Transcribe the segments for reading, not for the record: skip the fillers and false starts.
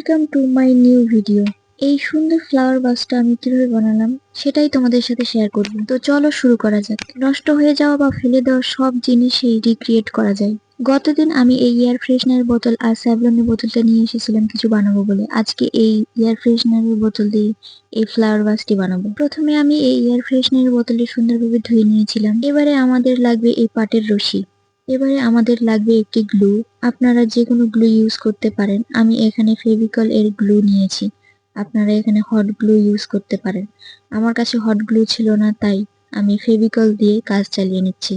Welcome to my new video. এই সুন্দর flower ভাসটা আমি কিভাবে বানালাম সেটাই তোমাদের সাথে শেয়ার করব। তো চলো শুরু করা যাক। নষ্ট হয়ে যাওয়া বা ফেলে দেওয়া সব জিনিসই রিক্রিয়েট করা যায়। গতদিন আমি এই এয়ার ফ্রেশনার বোতল আর স্যাভলনের বোতলটা নিয়ে এসেছিলাম কিছু বানাবো বলে। আজকে এই এয়ার ফ্রেশনারের বোতল দিয়ে এই ফ্লাওয়ার ভাসটি বানাবো। প্রথমে আমি এই এয়ার ফ্রেশনারের বোতলটি সুন্দরভাবে ধুয়ে নিয়েছিলাম। এবারে আমাদের লাগবে এই পাটের রশি। এবারে আমাদের লাগবে একটি গ্লু। আপনারা যে কোনো গ্লু ইউজ করতে পারেন। আমি এখানে ফেভিকল এর গ্লু নিয়েছি। আপনারা এখানে হট গ্লু ইউজ করতে পারেন। আমার কাছে হট গ্লু ছিল না, তাই আমি ফেভিকল দিয়ে কাজ চালিয়ে নিচ্ছি।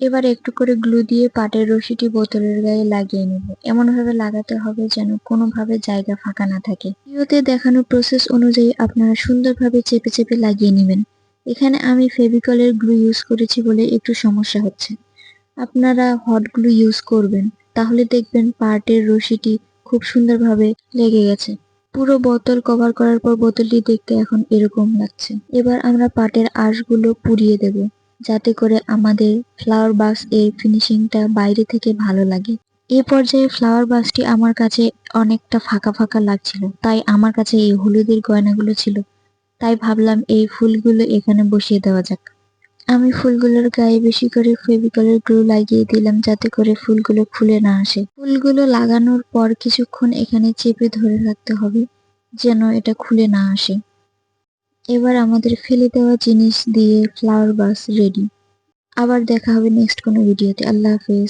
এবার একটু করে গ্লু দিয়ে পাটের রশিটি বোতলের গায়ে লাগিয়ে নেব। এমনভাবে লাগাতে হবে যেন কোনোভাবে জায়গা ফাঁকা না থাকে। ভিডিওতে দেখানো প্রসেস অনুযায়ী আপনারা সুন্দরভাবে চেপে চেপে লাগিয়ে নেবেন। এখানে আমি ফেভিকলের গ্লু ইউজ করেছি বলে একটু সমস্যা হচ্ছে। আপনারা হট গ্লু ইউজ করবেন, তাহলে দেখবেন পাটের রশিটি খুব সুন্দরভাবে লেগে গেছে। পুরো বোতল কভার করার পর বোতলটি দেখতে এখন এরকম লাগছে। এবার আমরা পাটের আঁশগুলো পুড়িয়ে দেব, যাতে করে আমাদের ফ্লাওয়ার বাস এর ফিনিশিংটা বাইরে থেকে ভালো লাগে। এই পর্যায়ে ফ্লাওয়ার বাসটি আমার কাছে অনেকটা ফাঁকা ফাঁকা লাগছিল, তাই আমার কাছে এই হলুদের গয়নাগুলো ছিল। তাই ভাবলাম এই ফুলগুলো এখানে বসিয়ে দেওয়া যাক। আমি ফুলগুলোর গায়ে বেশি করে ফেভিকলের গ্লু লাগিয়ে দিলাম, যাতে করে ফুলগুলো খুলে না আসে। ফুলগুলো লাগানোর পর কিছুক্ষণ এখানে চেপে ধরে রাখতে হবে, যেন এটা খুলে না আসে। এবার আমাদের ফেলে দেওয়া জিনিস দিয়ে ফ্লাওয়ার ভাস রেডি। আবার দেখা হবে নেক্সট কোনো ভিডিওতে। আল্লাহ হাফেজ।